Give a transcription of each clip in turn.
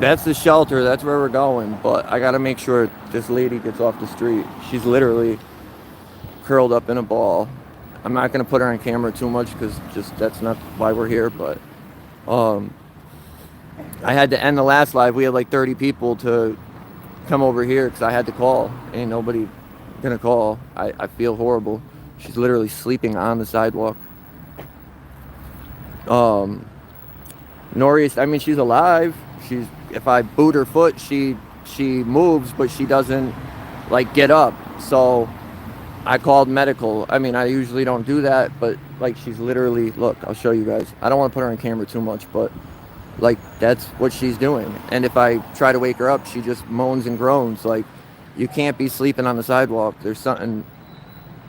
That's the shelter. That's where we're going. But I got to make sure this lady gets off the street. She's literally curled up in a ball. I'm not going to put her on camera too much because just that's not why we're here. But I had to end the last live. We had like 30 people to come over here because I had to call. Ain't nobody going to call. I feel horrible. She's literally sleeping on the sidewalk. Norris, I mean, she's alive. If I boot her foot, she moves, but she doesn't like get up. So I called medical. I mean, I usually don't do that, but like she's literally, look, I'll show you guys. I don't want to put her on camera too much, but like that's what she's doing. And if I try to wake her up, she just moans and groans. Like, you can't be sleeping on the sidewalk. There's something,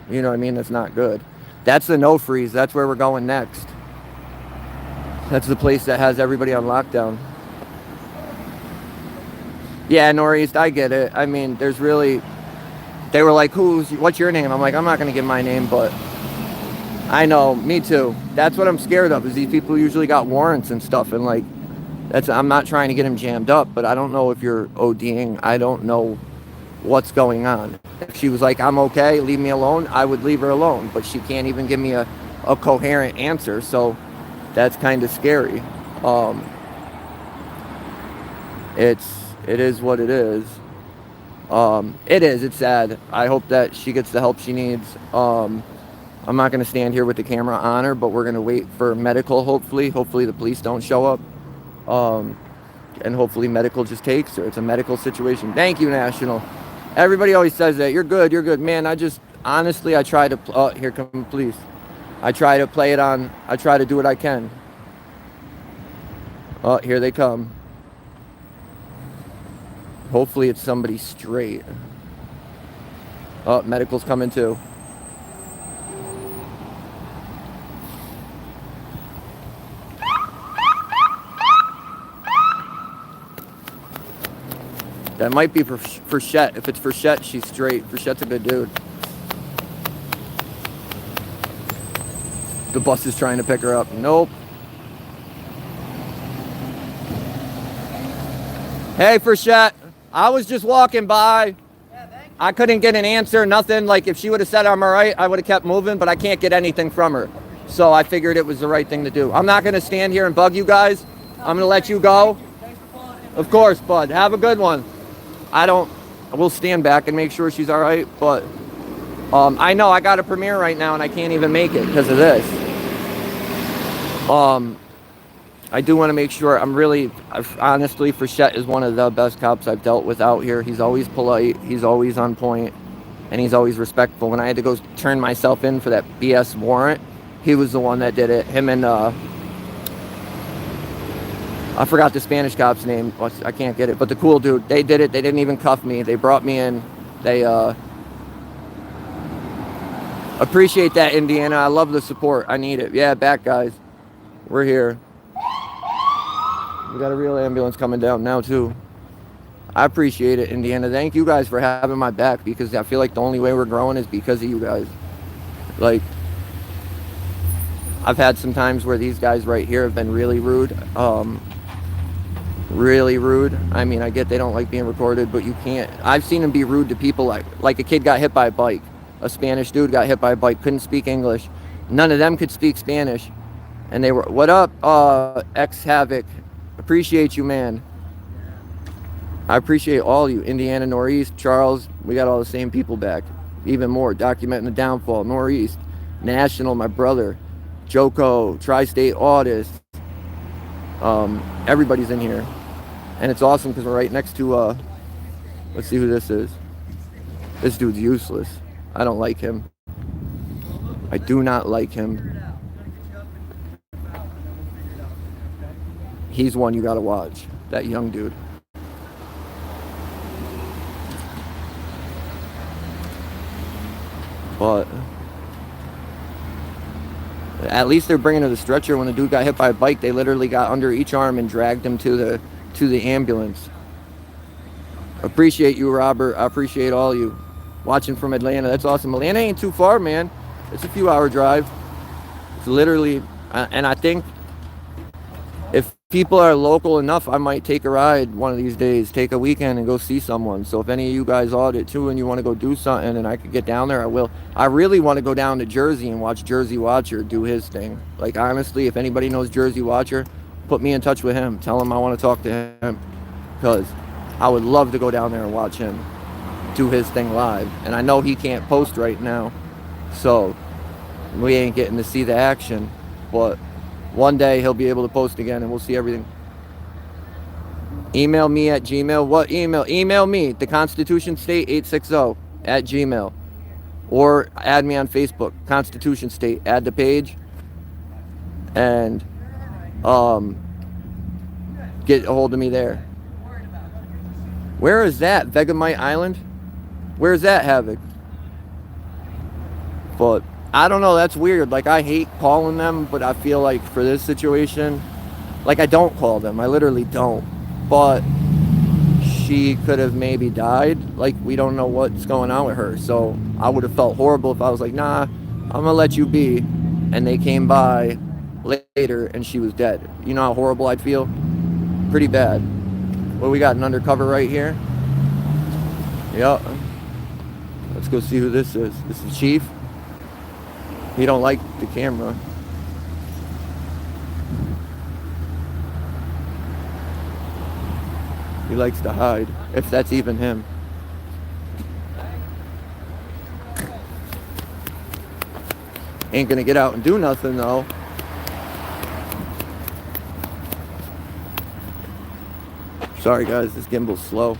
you know what I mean, that's not good. That's the no freeze. That's where we're going next. That's the place that has everybody on lockdown. Yeah, Northeast, I get it. I mean, there's really, they were like, what's your name? I'm like, I'm not going to give my name, but I know, me too. That's what I'm scared of, is these people usually got warrants and stuff, and like, I'm not trying to get them jammed up, but I don't know if you're ODing. I don't know what's going on. If she was like, I'm okay, leave me alone, I would leave her alone, but she can't even give me a coherent answer, so that's kind of scary. It is what it is. It's sad. I hope that she gets the help she needs. I'm not going to stand here with the camera on her, but we're going to wait for medical, hopefully. Hopefully the police don't show up. And hopefully medical just takes her. It's a medical situation. Thank you, National. Everybody always says that. You're good. Man, honestly, I try to, oh, here come police. I try to play it on, I try to do what I can. Oh, here they come. Hopefully it's somebody straight. Oh, medical's coming too. That might be for Shet. If it's for Shet, she's straight. For Shet's a good dude. The bus is trying to pick her up. Nope. Hey, for Shet. I was just walking by. I couldn't get an answer, nothing. Like, if she would have said I'm all right, I would have kept moving, but I can't get anything from her. So I figured it was the right thing to do. I'm not going to stand here and bug you guys. I'm going to let you go. Of course, bud. Have a good one. We'll stand back and make sure she's all right, but I know I got a premiere right now and I can't even make it because of this. I do want to make sure honestly, Frechette is one of the best cops I've dealt with out here. He's always polite, he's always on point, and he's always respectful. When I had to go turn myself in for that BS warrant, he was the one that did it. Him and, I forgot the Spanish cop's name. I can't get it, but the cool dude, they did it. They didn't even cuff me. They brought me in. They, appreciate that, Indiana. I love the support. I need it. Yeah, back guys. We're here. We got a real ambulance coming down now too. I appreciate it, Indiana. Thank you guys for having my back, because I feel like the only way we're growing is because of you guys. Like, I've had some times where these guys right here have been really rude. Really rude. I mean, I get they don't like being recorded, but you can't. I've seen them be rude to people like a kid got hit by a bike. A Spanish dude got hit by a bike, couldn't speak English. None of them could speak Spanish. And they were, what up, X Havoc? Appreciate you, man. I appreciate all you. Indiana, Northeast, Charles, we got all the same people back. Even more, documenting the downfall. Northeast, National, my brother. Joko, Tri-State Audist. Everybody's in here. And it's awesome because we're right next to, let's see who this is. This dude's useless. I don't like him. I do not like him. He's one you gotta watch. That young dude. But at least they're bringing to the stretcher. When the dude got hit by a bike, they literally got under each arm and dragged him to the ambulance. Appreciate you, Robert. I appreciate all you watching from Atlanta. That's awesome. Atlanta ain't too far, man. It's a few hour drive. It's literally, and I think if people are local enough, I might take a ride one of these days, take a weekend and go see someone. So if any of you guys audit too and you want to go do something and I could get down there, I will. I really want to go down to Jersey and watch Jersey Watcher do his thing. Like, honestly, if anybody knows Jersey Watcher, put me in touch with him. Tell him I want to talk to him, because I would love to go down there and watch him do his thing live. And I know he can't post right now, so we ain't getting to see the action, but one day he'll be able to post again and we'll see everything. Email me at Gmail. What email? Email me, TheConstitutionState860 at Gmail. Or add me on Facebook, Constitution State. Add the page. And get a hold of me there. Where is that? Vegemite Island? Where's that, Havoc? But I don't know, that's weird. Like, I hate calling them, but I feel like for this situation, like, I don't call them. I literally don't. But she could have maybe died. Like, we don't know what's going on with her. So I would have felt horrible if I was like, nah, I'm gonna let you be. And they came by later and she was dead. You know how horrible I'd feel? Pretty bad. Well, we got an undercover right here. Yep. Let's go see who this is. This is Chief. He don't like the camera. He likes to hide, if that's even him. Ain't gonna get out and do nothing though. Sorry guys, this gimbal's slow.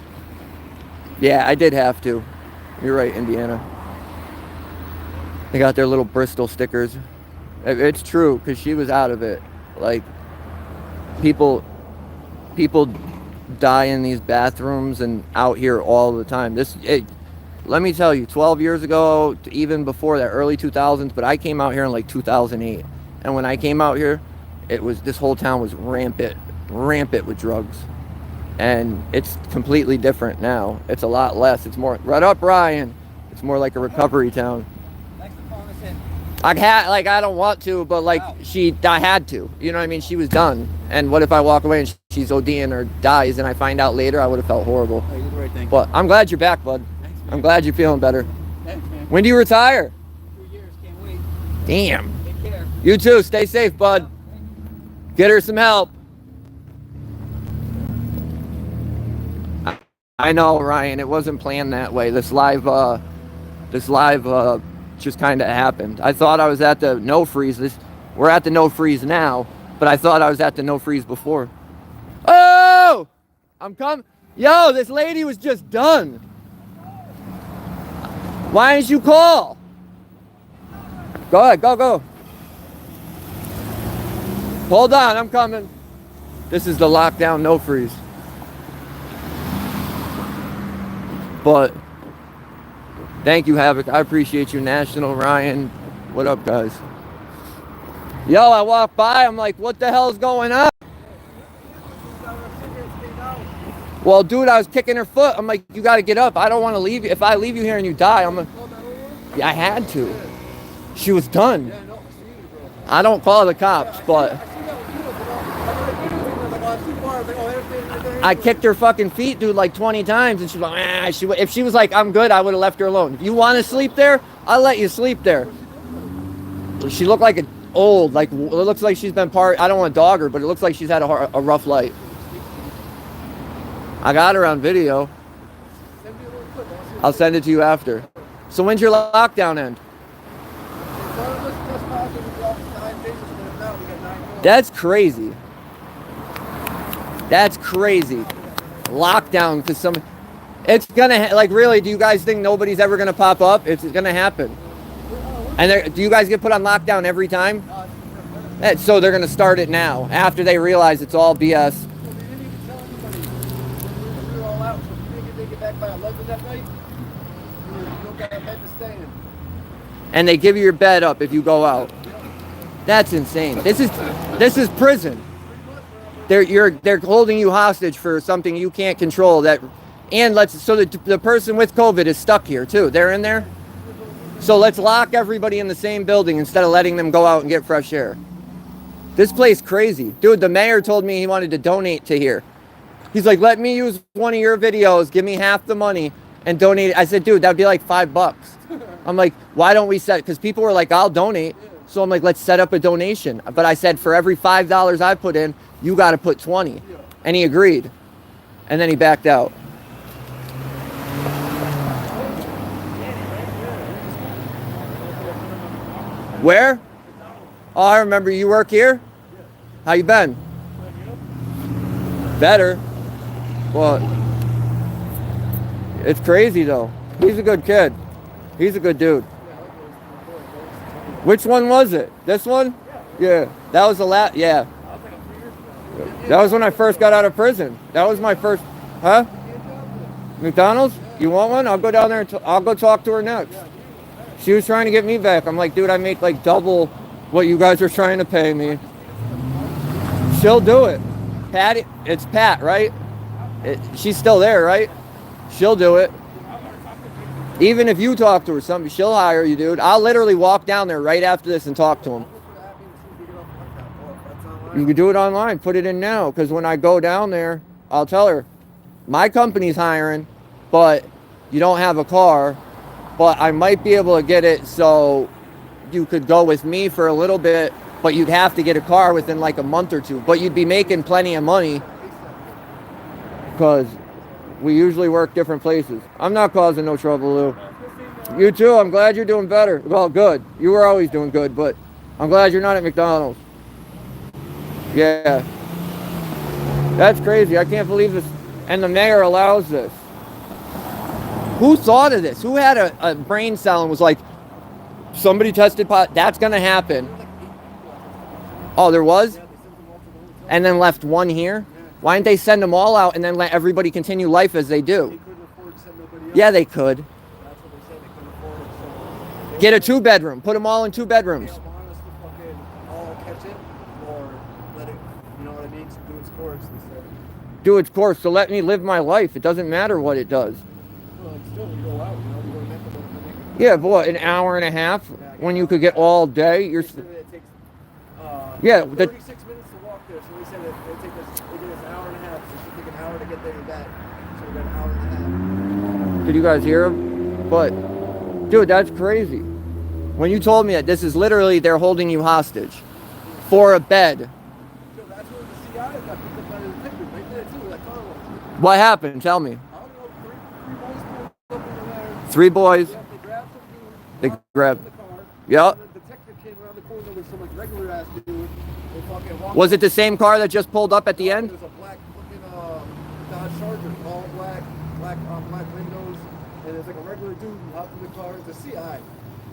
Yeah, I did have to. You're right, Indiana. They got their little Bristol stickers. It's true, because she was out of it. Like, people die in these bathrooms and out here all the time. Let me tell you, 12 years ago, even before that, early 2000s, but I came out here in like 2008. And when I came out here, this whole town was rampant with drugs. And it's completely different now. It's a lot less. It's more, right up, Ryan. It's more like a recovery town. I don't want to, but like, I had to, you know what I mean? She was done. And what if I walk away and she's ODing or dies and I find out later? I would have felt horrible. Oh, you're right, thank you. But I'm glad you're back, bud. Thanks, I'm glad you're feeling better. Thanks, man. When do you retire? 2 years, can't wait. Damn. Take care. You too, stay safe, bud. Get her some help. I know, Ryan, it wasn't planned that way. This live just kind of happened. I thought I was at the no freeze. We're at the no freeze now, but I thought I was at the no freeze before. Oh, I'm coming. Yo, this lady was just done. Why didn't you call? Go ahead, go. Hold on, I'm coming. This is the lockdown no freeze. But thank you, Havoc. I appreciate you, National. Ryan, what up, guys? Yo, I walked by. I'm like, what the hell's going on? Well, dude, I was kicking her foot. I'm like, you got to get up. I don't want to leave you. If I leave you here and you die, yeah, I had to. She was done. I don't call the cops, but I kicked her fucking feet, dude, like 20 times, and she's like, if she was like, I'm good, I would have left her alone. If you want to sleep there, I'll let you sleep there. She looked like it looks like she's been I don't want to dog her, but it looks like she's had a rough life. I got her on video. I'll send it to you after. So when's your lockdown end? That's crazy. That's crazy. Lockdown because it's gonna like, really, do you guys think nobody's ever gonna pop up? It's gonna happen. And do you guys get put on lockdown every time? So they're gonna start it now after they realize it's all BS. And they give you your bed up if you go out. That's insane. This is prison. They're holding you hostage for something you can't control. So the person with COVID is stuck here too. They're in there. So let's lock everybody in the same building instead of letting them go out and get fresh air. This place crazy. Dude, the mayor told me he wanted to donate to here. He's like, let me use one of your videos, give me half the money and donate it. I said, dude, that'd be like $5. I'm like, why don't we set, because people were like, I'll donate. So I'm like, let's set up a donation. But I said, for every $5 I put in, you got to put 20. And he agreed. And then he backed out. Where? Oh, I remember you work here? How you been? Better. Well, it's crazy though. He's a good kid. He's a good dude. Which one was it? This one? Yeah. That was the last. Yeah. That was when I first got out of prison. That was my first. Huh? McDonald's? You want one? I'll go down there and I'll go talk to her next. She was trying to get me back. I'm like, dude, I make like double what you guys are trying to pay me. She'll do it. Pat, it's Pat, right? She's still there, right? She'll do it. Even if you talk to her, she'll hire you, dude. I'll literally walk down there right after this and talk to him. You can do it online. Put it in now. Because when I go down there, I'll tell her, my company's hiring, but you don't have a car. But I might be able to get it so you could go with me for a little bit, but you'd have to get a car within like a month or two. But you'd be making plenty of money because we usually work different places. I'm not causing no trouble, Lou. You too. I'm glad you're doing better. Well, good. You were always doing good, but I'm glad you're not at McDonald's. Yeah. That's crazy. I can't believe this. And the mayor allows this. Who thought of this? Who had a brain cell and was like, somebody tested pot, that's going to happen. Oh, there was? And then left one here? Why didn't they send them all out and then let everybody continue life as they do? Yeah, they could. Get a 2-bedroom. Put them all in 2 bedrooms. Do its course. So let me live my life. It doesn't matter what it does. Yeah, but what, an hour and a half when you could get all day? You're. Yeah, 36 minutes to walk there. So we said it take us an hour and a half. So it should take an hour to get there and back. So we got an hour and a half. Did you guys hear him? But, dude, that's crazy. When you told me that this is literally they're holding you hostage for a bed. Yo, that's where the CI got picked up by the detective right there too. That car was. What happened? Tell me. I don't know. 3 boys pulled up in there. 3 boys. Yeah, they grabbed some dude. They grabbed. The car. Yep. The detective came around the corner with some like regular ass dude. They fucking walked. Was it the same car that just pulled up at the end? It was a black fucking Dodge Charger, all black windows, and there's like a regular dude who hopped in the car. The CI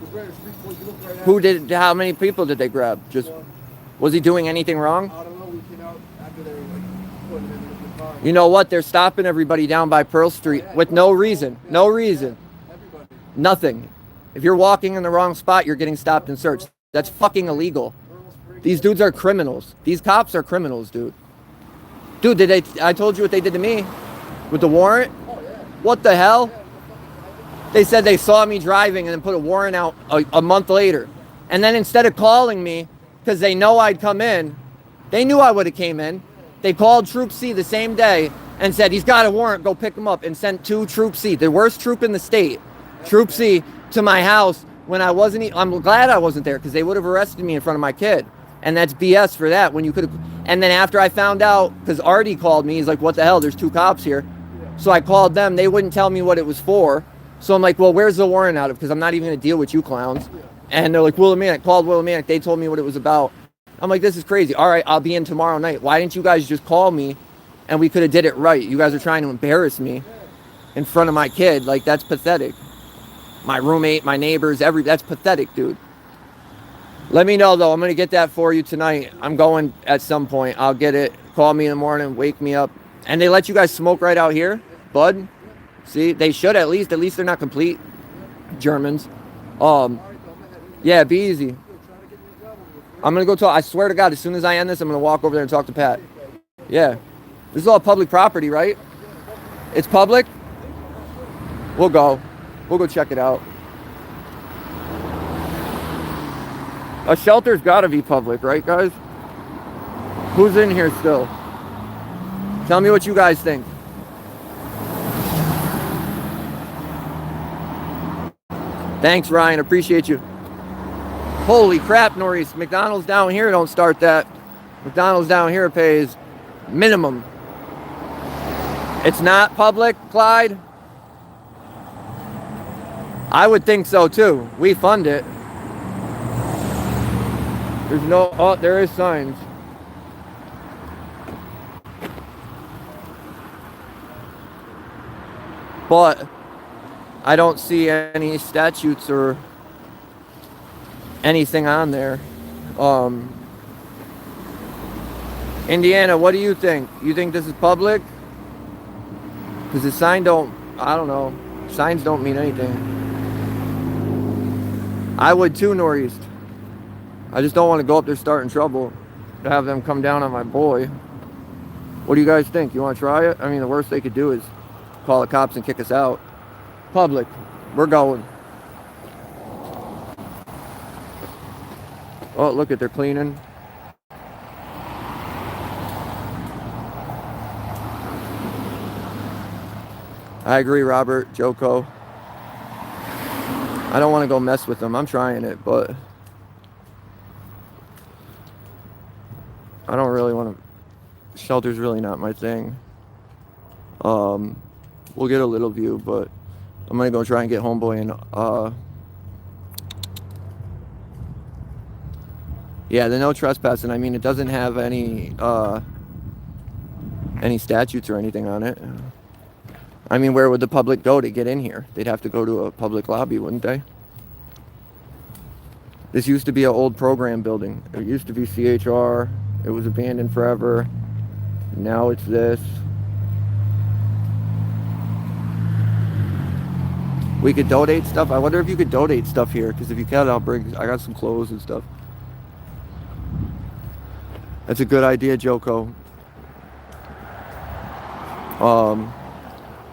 was wearing a street clothes. He looked right at Who him. did? How many people did they grab? Just. Was he doing anything wrong? I don't know. We came out after they were like putting him in the car. You know what? They're stopping everybody down by Pearl Street with no reason. No reason. Everybody. Nothing. If you're walking in the wrong spot, you're getting stopped and searched. That's fucking illegal. These dudes are criminals. These cops are criminals, dude. Dude, I told you what they did to me with the warrant? Oh, yeah. What the hell? They said they saw me driving and then put a warrant out a month later. And then instead of calling me, because they know I'd come in, they knew I would have came in. They called Troop C the same day and said, he's got a warrant, go pick him up, and sent 2 Troop C, the worst troop in the state, Troop C, to my house when I wasn't, I'm glad I wasn't there because they would have arrested me in front of my kid. And that's BS for that when you could have, and then after I found out, because Artie called me, he's like, what the hell, there's 2 cops here. So I called them, they wouldn't tell me what it was for. So I'm like, well, where's the warrant out of? Because I'm not even going to deal with you clowns. And they're like, Willimantic, called Willimantic. They told me what it was about. I'm like, this is crazy. All right, I'll be in tomorrow night. Why didn't you guys just call me and we could have did it right? You guys are trying to embarrass me in front of my kid. Like, that's pathetic. My roommate, my neighbors, that's pathetic, dude. Let me know, though. I'm going to get that for you tonight. I'm going at some point. I'll get it. Call me in the morning. Wake me up. And they let you guys smoke right out here? Bud? See? They should at least. At least they're not complete Germans. Yeah, be easy. I'm going to go talk. I swear to God, as soon as I end this, I'm going to walk over there and talk to Pat. Yeah. This is all public property, right? It's public? We'll go. We'll go check it out. A shelter's got to be public, right, guys? Who's in here still? Tell me what you guys think. Thanks, Ryan. Appreciate you. Holy crap, Norris. McDonald's down here don't start that. McDonald's down here pays minimum. It's not public, Clyde? I would think so too. We fund it. There's no, oh, there is signs. But I don't see any statutes or anything on there. Indiana, what do you think? You think this is public? Because the sign don't, I don't know. Signs don't mean anything. I would too, Northeast. I just don't want to go up there starting trouble to have them come down on my boy. What do you guys think? You want to try it? I mean, the worst they could do is call the cops and kick us out. Public. We're going. Oh, look at, they're cleaning. I agree, Robert, Joko. I don't want to go mess with them. I'm trying it, but I don't really want to. Shelter's really not my thing. We'll get a little view, but I'm going to go try and get homeboy and yeah, the no trespassing. I mean, it doesn't have any statutes or anything on it. I mean, where would the public go to get in here? They'd have to go to a public lobby, wouldn't they? This used to be an old program building. It used to be CHR. It was abandoned forever. Now it's this. We could donate stuff. I wonder if you could donate stuff here, because if you can, I got some clothes and stuff. That's a good idea, Joko.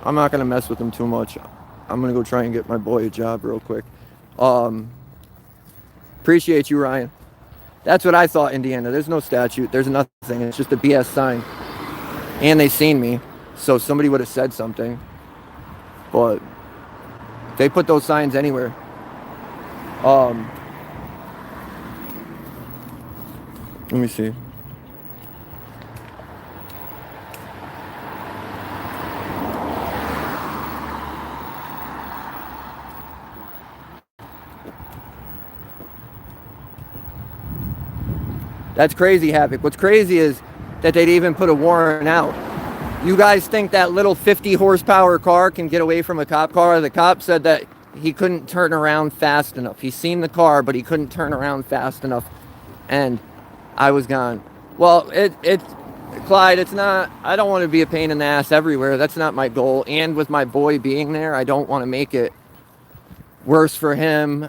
I'm not going to mess with him too much. I'm going to go try and get my boy a job real quick. Appreciate you, Ryan. That's what I thought, Indiana. There's no statute. There's nothing. It's just a BS sign. And they seen me, so somebody would have said something. But they put those signs anywhere. Let me see. That's crazy, Havoc. What's crazy is that they'd even put a warrant out. You guys think that little 50 horsepower car can get away from a cop car? The cop said that he couldn't turn around fast enough. He's seen the car, but he couldn't turn around fast enough. And I was gone. Well, it's Clyde, it's not, I don't want to be a pain in the ass everywhere. That's not my goal. And with my boy being there, I don't want to make it worse for him.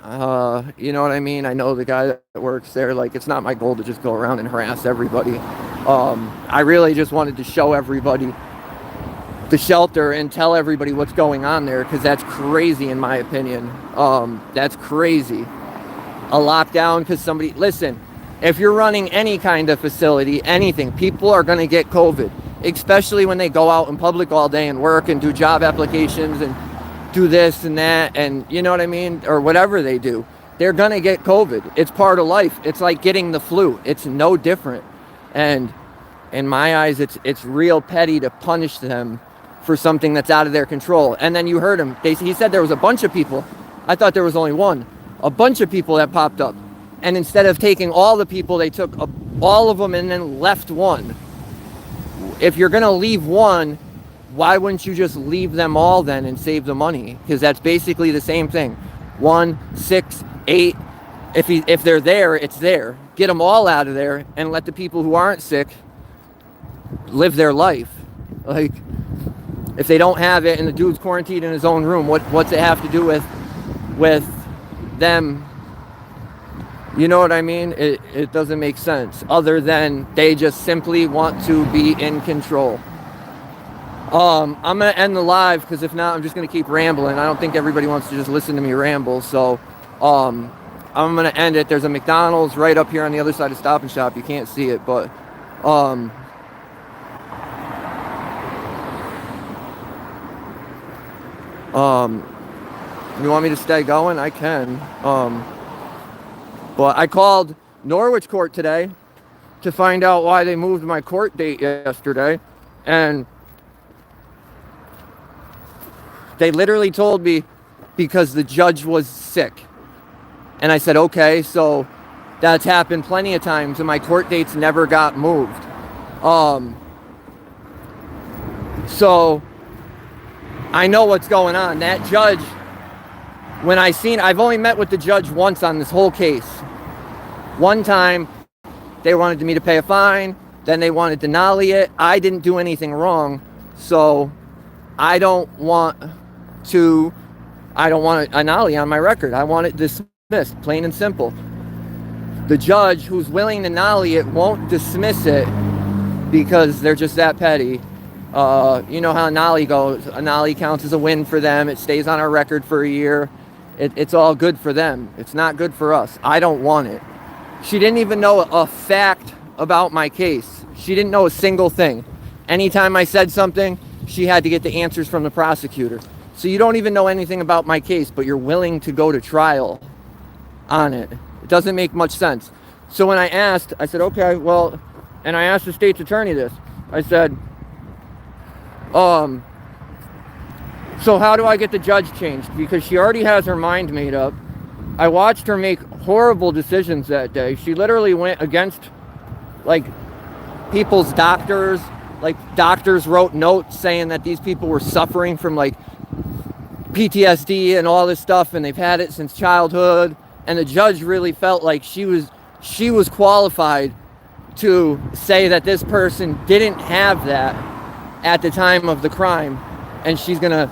You know what I mean? I know the guy that works there. Like, it's not my goal to just go around and harass everybody. I really just wanted to show everybody the shelter and tell everybody what's going on there, because that's crazy in my opinion. That's crazy. A lockdown because somebody, listen, if you're running any kind of facility, anything, people are going to get COVID, especially when they go out in public all day and work and do job applications and do this and that, and you know what I mean, or whatever they do. They're gonna get COVID. It's part of life. It's like getting the flu. It's no different. And in my eyes, it's real petty to punish them for something that's out of their control. And then you heard him. He said there was a bunch of people. I thought there was only one. A bunch of people that popped up. And instead of taking all the people, they took all of them and then left one. If you're gonna leave one, why wouldn't you just leave them all then and save the money? Because that's basically the same thing. 1, 6, 8. If they're there, it's there. Get them all out of there and let the people who aren't sick live their life. Like, if they don't have it and the dude's quarantined in his own room, what's it have to do with them? You know what I mean? It doesn't make sense, other than they just simply want to be in control. I'm going to end the live, because if not, I'm just going to keep rambling. I don't think everybody wants to just listen to me ramble. So I'm going to end it. There's a McDonald's right up here on the other side of Stop and Shop. You can't see it, but Um, you want me to stay going? I can. But I called Norwich Court today to find out why they moved my court date yesterday. And they literally told me because the judge was sick. And I said, okay, so that's happened plenty of times and my court dates never got moved. So I know what's going on. That judge, I've only met with the judge once on this whole case. One time, they wanted me to pay a fine, then they wanted to nollie it. I didn't do anything wrong, so I don't want a nollie on my record. I want it dismissed, plain and simple. The judge who's willing to nollie it won't dismiss it because they're just that petty. You know how a nollie goes. A nollie counts as a win for them. It stays on our record for a year. It's all good for them. It's not good for us. I don't want it. She didn't even know a fact about my case. She didn't know a single thing. Anytime I said something, she had to get the answers from the prosecutor. So you don't even know anything about my case, but you're willing to go to trial on it. It doesn't make much sense. So when I said, okay, well, and I asked the state's attorney this. I said, so how do I get the judge changed? Because she already has her mind made up. I watched her make horrible decisions that day. She literally went against, like, people's doctors. Like, doctors wrote notes saying that these people were suffering from, like, PTSD and all this stuff, and they've had it since childhood. And the judge really felt like she was qualified to say that this person didn't have that at the time of the crime, and she's gonna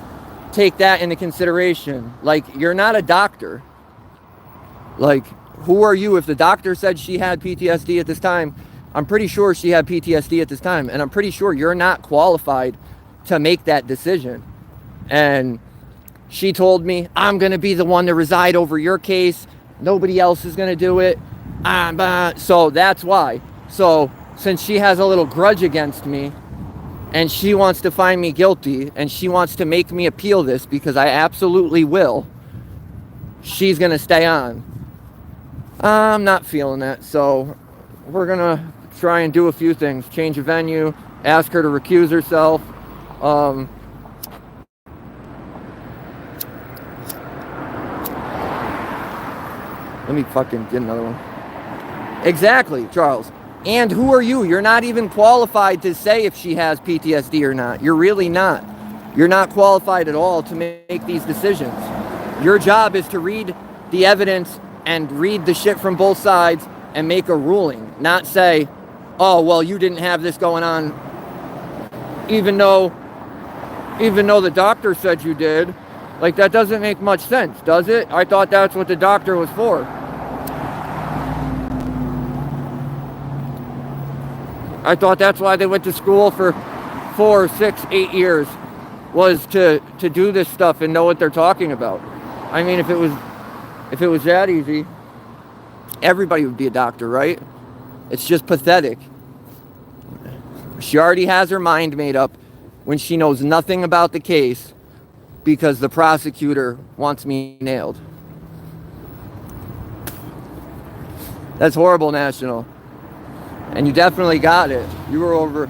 take that into consideration. Like, you're not a doctor. Like, who are you? If the doctor said she had PTSD at this time, I'm pretty sure she had PTSD at this time, and I'm pretty sure you're not qualified to make that decision. And she told me, I'm gonna be the one to reside over your case. Nobody else is gonna do it. So that's why. So since she has a little grudge against me, and she wants to find me guilty, and she wants to make me appeal this, because I absolutely will, she's gonna stay on. I'm not feeling that, so we're gonna try and do a few things. Change a venue, ask her to recuse herself. Let me fucking get another one. Exactly, Charles. And who are you? You're not even qualified to say if she has PTSD or not. You're really not. You're not qualified at all to make these decisions. Your job is to read the evidence and read the shit from both sides and make a ruling. Not say, oh, well, you didn't have this going on even though the doctor said you did. Like, that doesn't make much sense, does it? I thought that's what the doctor was for. I thought that's why they went to school for 4, 6, 8 years, was to do this stuff and know what they're talking about. I mean, if it was that easy, everybody would be a doctor, right? It's just pathetic. She already has her mind made up when she knows nothing about the case because the prosecutor wants me nailed. That's horrible, National. And you definitely got it. You were over.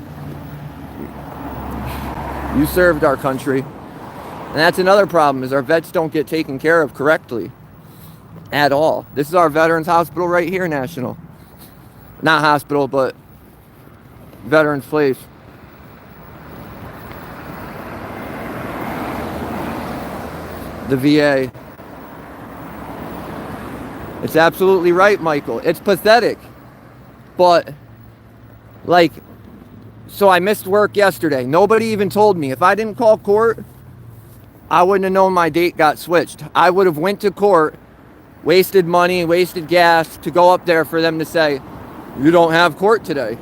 You served our country. And that's another problem, is our vets don't get taken care of correctly. At all. This is our Veterans Hospital right here, National. Not hospital, but Veterans Place. The VA. It's absolutely right, Michael. It's pathetic. But, like, so I missed work yesterday. Nobody even told me. If I didn't call court, I wouldn't have known my date got switched. I would have went to court, wasted money, wasted gas to go up there for them to say, you don't have court today.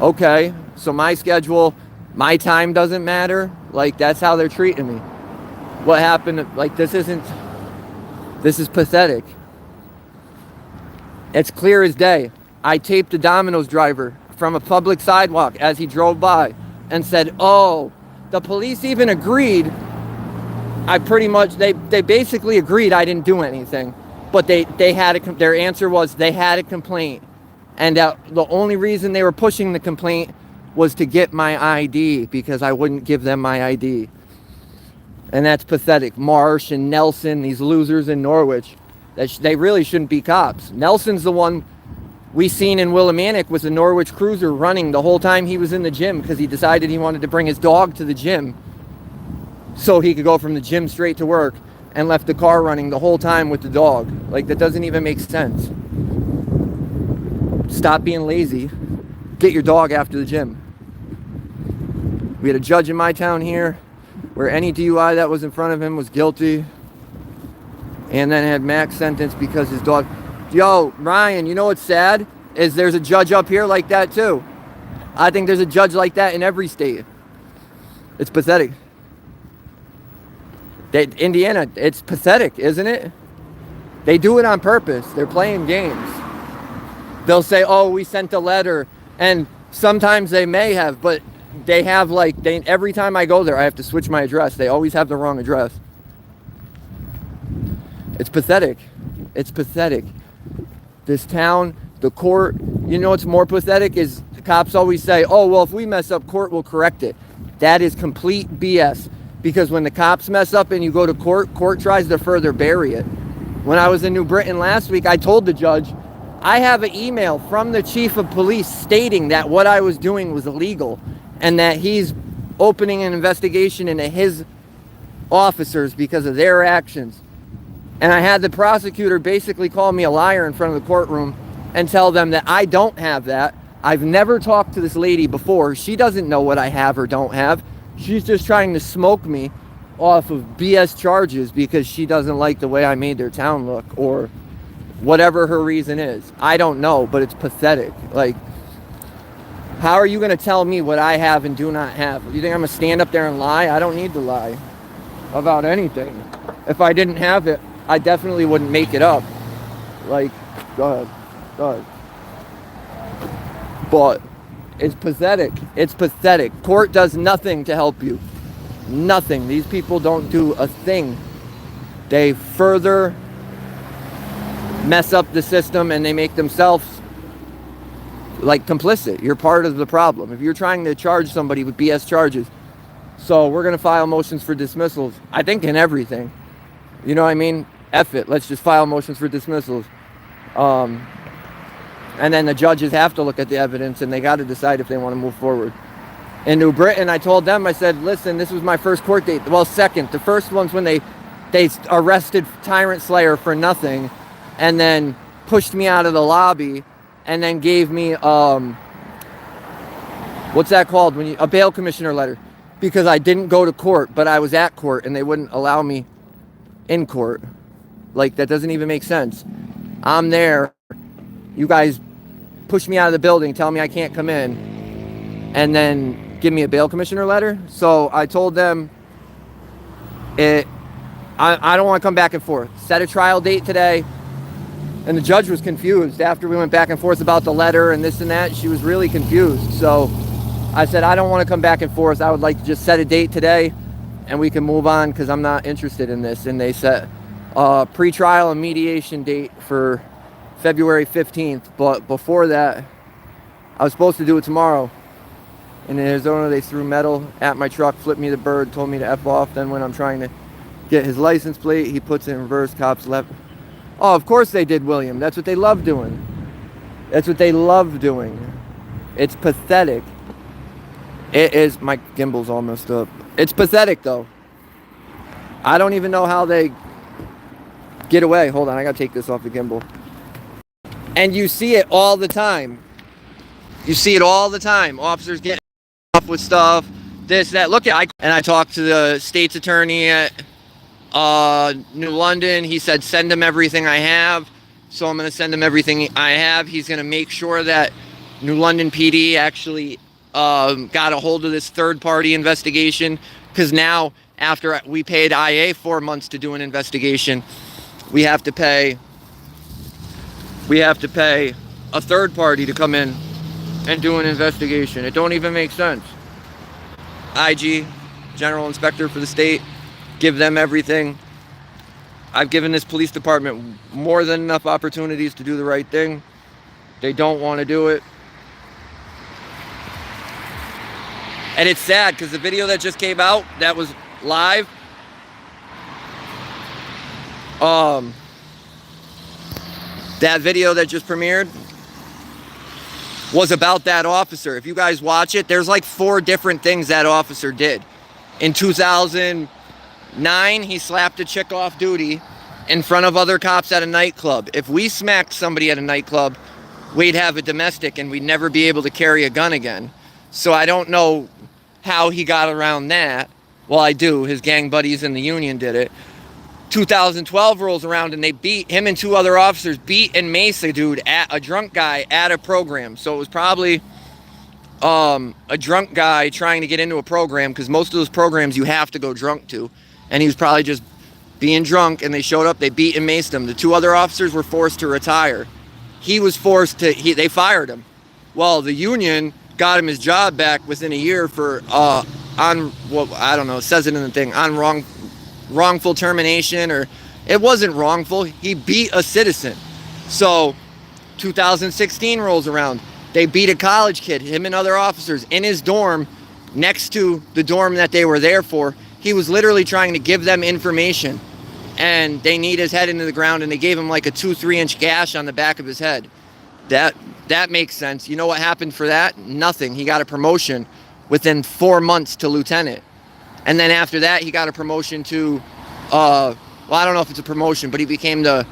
Okay, so my schedule, my time doesn't matter. Like, that's how they're treating me. What happened? Like, this is pathetic. It's clear as day. I taped a Domino's driver from a public sidewalk as he drove by and said, oh, the police even agreed. They basically agreed I didn't do anything, but their answer was they had a complaint, and the only reason they were pushing the complaint was to get my ID because I wouldn't give them my ID. And that's pathetic. Marsh and Nelson, these losers in Norwich, they really shouldn't be cops. Nelson's the one we seen in Willimantic with the Norwich Cruiser running the whole time he was in the gym because he decided he wanted to bring his dog to the gym so he could go from the gym straight to work, and left the car running the whole time with the dog. Like, that doesn't even make sense. Stop being lazy. Get your dog after the gym. We had a judge in my town here where any DUI that was in front of him was guilty, and then had max sentence because his dog... Yo, Ryan, you know what's sad? Is there's a judge up here like that too. I think there's a judge like that in every state. It's pathetic. Indiana, it's pathetic, isn't it? They do it on purpose. They're playing games. They'll say, oh, we sent a letter, and sometimes they may have, but they have every time I go there, I have to switch my address. They always have the wrong address. It's pathetic. It's pathetic. This town, the court, you know what's more pathetic is the cops always say, oh, well, if we mess up, court will correct it. That is complete BS. Because when the cops mess up and you go to court, court tries to further bury it. When I was in New Britain last week, I told the judge, I have an email from the chief of police stating that what I was doing was illegal and that he's opening an investigation into his officers because of their actions. And I had the prosecutor basically call me a liar in front of the courtroom and tell them that I don't have that. I've never talked to this lady before. She doesn't know what I have or don't have. She's just trying to smoke me off of BS charges because she doesn't like the way I made their town look, or whatever her reason is. I don't know, but it's pathetic. Like, how are you going to tell me what I have and do not have? You think I'm going to stand up there and lie? I don't need to lie about anything. If I didn't have it, I definitely wouldn't make it up. Like, go ahead. But it's pathetic. It's pathetic. Court does nothing to help you. Nothing. These people don't do a thing. They further mess up the system and they make themselves like complicit. You're part of the problem. If you're trying to charge somebody with BS charges. So we're going to file motions for dismissals. I think in everything. You know what I mean? F it. Let's just file motions for dismissals. And then the judges have to look at the evidence and they got to decide if they want to move forward. In New Britain, I told them, I said, listen, this was my first court date. Well, second. The first one's when they arrested Tyrant Slayer for nothing and then pushed me out of the lobby and then gave me, what's that called? A bail commissioner letter. Because I didn't go to court, but I was at court and they wouldn't allow me in court. Like, that doesn't even make sense. I'm there. You guys push me out of the building, tell me I can't come in, and then give me a bail commissioner letter. So I told them, I don't want to come back and forth. Set a trial date today. And the judge was confused after we went back and forth about the letter and this and that. She was really confused. So I said, I don't want to come back and forth. I would like to just set a date today and we can move on because I'm not interested in this. And they set a pre-trial and mediation date for February 15th. But before that, I was supposed to do it tomorrow. In Arizona, they threw metal at my truck, flipped me the bird, told me to F off. Then when I'm trying to get his license plate, he puts it in reverse, cops left. Oh, of course they did, William. That's what they love doing. That's what they love doing. It's pathetic. It is. My gimbal's all messed up. It's pathetic, though. I don't even know how they get away. Hold on, I gotta take this off the gimbal. And you see it all the time. You see it all the time. Officers getting off with stuff, this, that. Look at, and I talked to the state's attorney at New London. He said send him everything I have. So I'm going to send him everything I have. He's going to make sure that New London PD actually got a hold of this third-party investigation, because now after we paid IA 4 months to do an investigation, we have to pay a third party to come in and do an investigation. It don't even make sense. IG, General Inspector for the state, give them everything. I've given this police department more than enough opportunities to do the right thing. They don't want to do it. And it's sad because the video that just came out, that was live, that video that just premiered was about that officer. If you guys watch it, there's like 4 different things that officer did. In 2009, he slapped a chick off duty in front of other cops at a nightclub. If we smacked somebody at a nightclub, we'd have a domestic and we'd never be able to carry a gun again. So I don't know how he got around that. Well, I do. His gang buddies in the union did it. 2012 rolls around and they beat him and 2 other officers, beat and mace a dude, at a drunk guy at a program. So it was probably a drunk guy trying to get into a program, because most of those programs you have to go drunk to. And he was probably just being drunk, and they showed up, they beat and maced him. The 2 other officers were forced to retire. He was forced to, they fired him. Well, the union got him his job back within a year for, well, I don't know, it says it in the thing, on wrongful termination, or it wasn't wrongful. He beat a citizen. So 2016 rolls around. They beat a college kid, him and other officers, in his dorm next to the dorm that they were there for. He was literally trying to give them information, and they kneed his head into the ground, and they gave him like a 2-3 inch gash on the back of his head. That makes sense. You know what happened for that? Nothing. He got a promotion within 4 months to lieutenant. And then after that, he got a promotion to, well, I don't know if it's a promotion, but he became the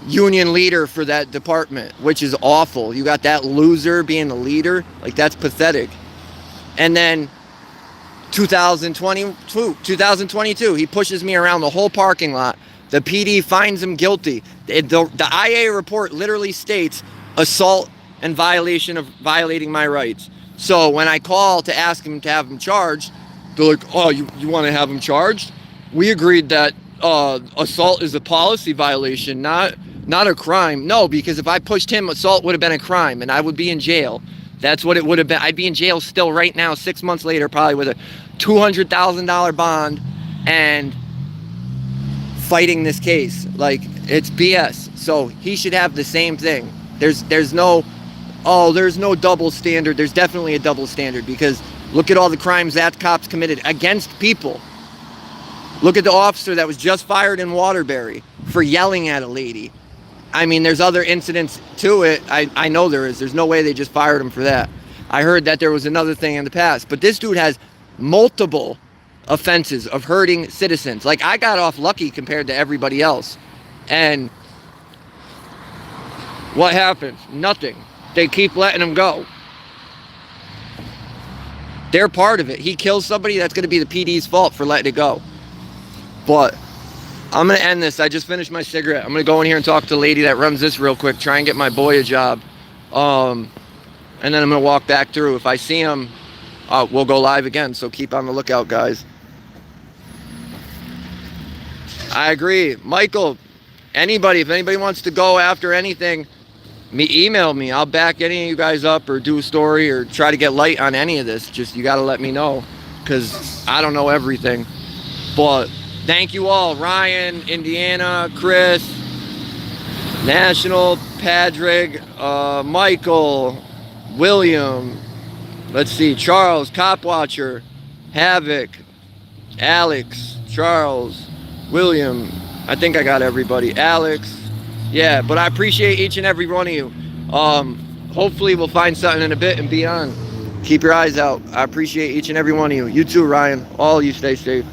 union leader for that department, which is awful. You got that loser being the leader. Like, that's pathetic. And then 2022, he pushes me around the whole parking lot. The PD finds him guilty. The IA report literally states assault and violating my rights. So when I call to ask him to have him charged, they're like, oh, you want to have him charged? We agreed that assault is a policy violation, not a crime. No, because if I pushed him, assault would have been a crime, and I would be in jail. That's what it would have been. I'd be in jail still right now, 6 months later, probably with a $200,000 bond and fighting this case. Like, it's BS. So he should have the same thing. There's no double standard. There's definitely a double standard, because look at all the crimes that cops committed against people. Look at the officer that was just fired in Waterbury for yelling at a lady. I mean, there's other incidents to it. I know there is. There's no way they just fired him for that. I heard that there was another thing in the past. But this dude has multiple offenses of hurting citizens. Like, I got off lucky compared to everybody else. And what happens? Nothing. They keep letting him go. They're part of it. He kills somebody, that's going to be the PD's fault for letting it go. But I'm going to end this. I just finished my cigarette. I'm going to go in here and talk to the lady that runs this real quick, try and get my boy a job. And then I'm going to walk back through. If I see him, we'll go live again. So keep on the lookout, guys. I agree. Michael, anybody, if anybody wants to go after anything, email me. I'll back any of you guys up, or do a story, or try to get light on any of this. Just, you got to let me know, because I don't know everything. But thank you all. Ryan, Indiana, Chris, National, Padraig, Michael, William, let's see, Charles, Cop Watcher, Havoc, Alex, Charles, William. I think I got everybody. Alex. Yeah, but I appreciate each and every one of you. Hopefully we'll find something in a bit and be on. Keep your eyes out. I appreciate each and every one of you. You too, Ryan. All of you stay safe.